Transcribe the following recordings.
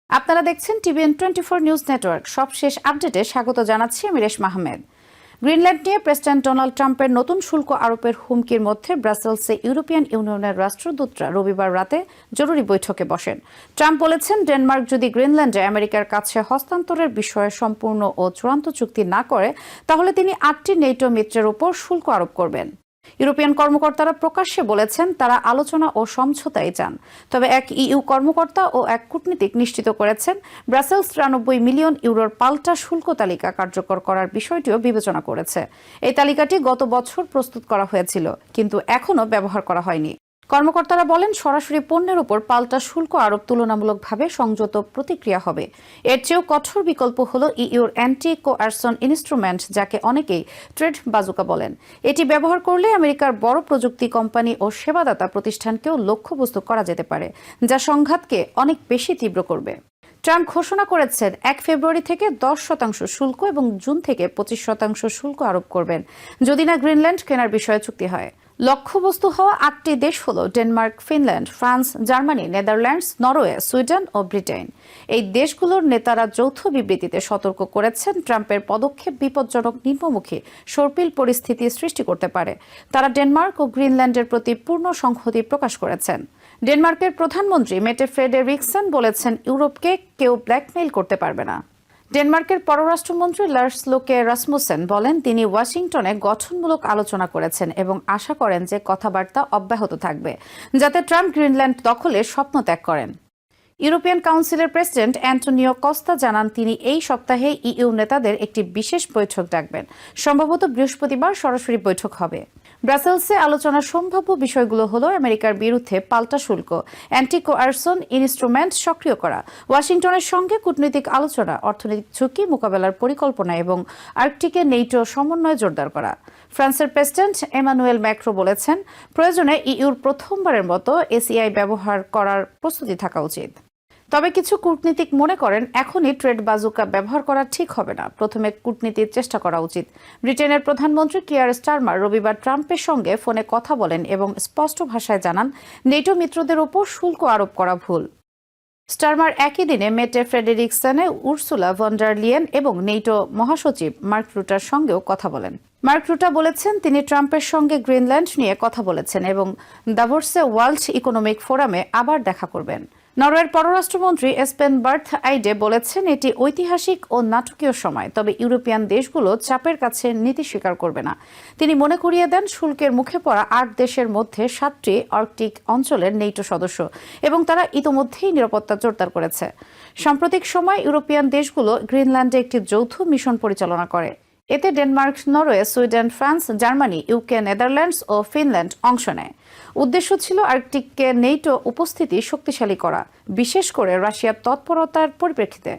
আপনারা দেখছেন TVN 24 news network. সবশেষ আপডেটে স্বাগত জানাচ্ছি আমি রেশমা আহমেদ। গ্রিনল্যান্ড নিয়ে প্রেসিডেন্ট ডোনাল্ড ট্রাম্পের নতুন শুল্ক আরোপের হুমকির মধ্যে ব্রাসেলসে ইউরোপিয়ান ইউনিয়নের রাষ্ট্রদূতরা রবিবার রাতে জরুরি বৈঠকে বসেন। ট্রাম্প বলেছেন, ডেনমার্ক যদি গ্রিনল্যান্ডে আমেরিকার কাছে হস্তান্তরের বিষয়ে সম্পূর্ণ ও চূড়ান্ত চুক্তি না করে, তাহলে তিনি 8টি নেটো মিত্রের উপর শুল্ক আরোপ করবেন। ইউরোপিয়ান কর্মকর্তারা প্রকাশ্যে বলেছেন তারা আলোচনা ও সমঝোতায় চান। তবে এক ইইউ কর্মকর্তা ও এক কূটনীতিক নিশ্চিত করেছেন, ব্রাসেলস 93 মিলিয়ন ইউরোর পাল্টা শুল্ক তালিকা কার্যকর করার বিষয়টিও বিবেচনা করেছে। এই তালিকাটি গত বছর প্রস্তুত করা হয়েছিল, কিন্তু এখনও ব্যবহার করা হয়নি। কর্মকর্তারা বলেন, সরাসরি পণ্যের উপর পাল্টা শুল্ক আরোপ তুলনামূলকভাবে সংযত প্রতিক্রিয়া হবে। এর চেয়েও কঠোর বিকল্প হল ইইউর অ্যান্টি কোয়ারশন ইনস্ট্রুমেন্ট, যাকে অনেকেই ট্রেড বাজুকা বলেন। এটি ব্যবহার করলে আমেরিকার বড় প্রযুক্তি কোম্পানি ও সেবাদাতা প্রতিষ্ঠানকেও লক্ষ্যবস্তু করা যেতে পারে, যা সংঘাতকে অনেক বেশি তীব্র করবে। ট্রাম্প ঘোষণা করেছেন 1 ফেব্রুয়ারি থেকে 10% শুল্ক এবং জুন থেকে 25% শুল্ক আরোপ করবেন, যদি না গ্রিনল্যান্ড কেনার বিষয়ে চুক্তি হয়। লক্ষ্যবস্তু হওয়া 8টি দেশ হল Denmark, Finland, France, Germany, Netherlands, Norway, Sweden ও ব্রিটেন। এই দেশগুলোর নেতারা যৌথ বিবৃতিতে সতর্ক করেছেন, ট্রাম্পের পদক্ষেপ বিপজ্জনক নিম্নমুখী সর্পিল পরিস্থিতি সৃষ্টি করতে পারে। তারা ডেনমার্ক ও গ্রিনল্যান্ডের প্রতি পূর্ণ সংহতি প্রকাশ করেছেন। ডেনমার্কের প্রধানমন্ত্রী মেটে ফ্রেডেরিকসন বলেছেন, ইউরোপকে কেউ ব্ল্যাকমেইল করতে পারবে না। ডেনমার্কের পররাষ্ট্রমন্ত্রী লার্স লোকে রাসমুসেন বলেন, তিনি ওয়াশিংটনে গঠনমূলক আলোচনা করেছেন এবং আশা করেন যে কথাবার্তা অব্যাহত থাকবে, যাতে ট্রাম্প গ্রিনল্যান্ড দখলের স্বপ্ন ত্যাগ করেন। ইউরোপিয়ান কাউন্সিলের প্রেসিডেন্ট অ্যান্টোনিও কস্তা জানান, তিনি এই সপ্তাহে ইইউ নেতাদের একটি বিশেষ বৈঠক ডাকবেন। সম্ভবত বৃহস্পতিবার সরাসরি বৈঠক হবে। ব্রাসেলসে আলোচনার সম্ভাব্য বিষয়গুলো হলো আমেরিকার বিরুদ্ধে পাল্টা শুল্ক, অ্যান্টি কোয়ারশন ইনস্ট্রুমেন্ট সক্রিয় করা, ওয়াশিংটনের সঙ্গে কূটনৈতিক আলোচনা, অর্থনৈতিক ঝুঁকি মোকাবেলার পরিকল্পনা এবং আর্কটিকে নেটো সমন্বয় জোরদার করা। ফ্রান্সের প্রেসিডেন্ট এমানুয়েল ম্যাক্রো বলেছেন, প্রয়োজনে ইইউর প্রথমবারের মতো এসিআই ব্যবহার করার প্রস্তুতি থাকা উচিত। তবে কিছু কূটনীতিক মনে করেন, এখনই ট্রেড বাজুকা ব্যবহার করা ঠিক হবে না, প্রথমে কূটনীতির চেষ্টা করা উচিত। ব্রিটেনের প্রধানমন্ত্রী কিয়ার স্টারমার রবিবার ট্রাম্পের সঙ্গে ফোনে কথা বলেন এবং স্পষ্ট ভাষায় জানান, নেটো মিত্রদের ওপর শুল্ক আরোপ করা ভুল। স্টারমার একই দিনে মেটে ফ্রেডেরিকসনে উর্সুলা ভন ডার লিয়েন এবং নেটো মহাসচিব মার্ক রুটার সঙ্গেও কথা বলেন। মার্ক রুটা বলেছেন, তিনি ট্রাম্পের সঙ্গে গ্রিনল্যান্ড নিয়ে কথা বলেছেন এবং দাভোসে ওয়ার্ল্ড ইকোনমিক ফোরামে আবার দেখা করবেন। নরওয়ের পররাষ্ট্রমন্ত্রী এসপেন বার্থ আইডে বলেছেন, এটি ঐতিহাসিক ও নাটকীয় সময়, তবে ইউরোপিয়ান দেশগুলো চাপের কাছে নীতি স্বীকার করবে না। তিনি মনে করিয়ে দেন, শুল্কের মুখে পড়া 8 দেশের মধ্যে 7টি আর্কটিক অঞ্চলের নেটো সদস্য এবং তারা ইতোমধ্যেই নিরাপত্তা জোরদার করেছে। সাম্প্রতিক সময় ইউরোপিয়ান দেশগুলো গ্রিনল্যান্ডে একটি যৌথ মিশন পরিচালনা করে। এতে Denmark, Norway, Sweden, France, Germany, UK, Netherlands ও ফিনল্যান্ড অংশ নেয়। উদ্দেশ্য ছিল আর্কটিককে নেটো উপস্থিতি শক্তিশালী করা, বিশেষ করে রাশিয়ার তৎপরতার পরিপ্রেক্ষিতে।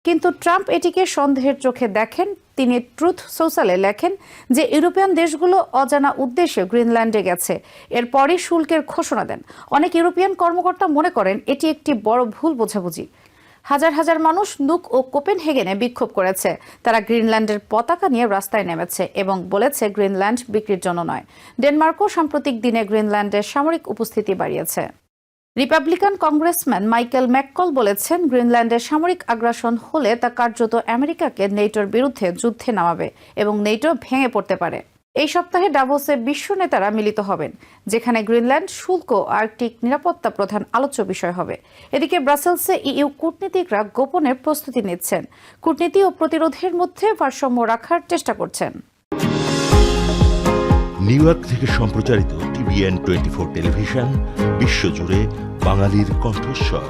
কিন্তু ট্রাম্প এটিকে সন্দেহের চোখে দেখেন। তিনি ট্রুথ সোশ্যালে লেখেন যে ইউরোপিয়ান দেশগুলো অজানা উদ্দেশ্যে গ্রিনল্যান্ডে গেছে, এরপরই শুল্কের ঘোষণা দেন। অনেক ইউরোপিয়ান কর্মকর্তা মনে করেন এটি একটি বড় ভুল বোঝাবুঝি। হাজার হাজার মানুষ নুক ও কোপেনহেগেনে বিক্ষোভ করেছে। তারা গ্রিনল্যান্ডের পতাকা নিয়ে রাস্তায় নেমেছে এবং বলেছে গ্রিনল্যান্ড বিক্রির জন্য নয়। ডেনমার্কও সাম্প্রতিক দিনে গ্রিনল্যান্ডের সামরিক উপস্থিতি বাড়িয়েছে। রিপাবলিকান কংগ্রেসম্যান মাইকেল ম্যাককল বলেছেন, গ্রিনল্যান্ডের সামরিক আগ্রাসন হলে তা কার্যত আমেরিকাকে নেটোর বিরুদ্ধে যুদ্ধে নামাবে এবং নেটো ভেঙে পড়তে পারে। এই সপ্তাহে ডাভোসে বিশ্ব নেতারা মিলিত হবেন, যেখানে গ্রিনল্যান্ড শুল্ক ও আর্কটিক নিরাপত্তা প্রধান আলোচ্য বিষয় হবে। এদিকে ব্রাসেলসে ইইউ কূটনীতিকরা গোপনে প্রস্তুতি নিচ্ছেন, কূটনীতি ও প্রতিরোধের মধ্যে ভারসাম্য রাখার চেষ্টা করছেন। নিউ ইয়র্ক থেকে সম্প্রচারিত টিভিএন 24 টেলিভিশন বিশ্বজুড়ে বাঙালির কণ্ঠস্বর।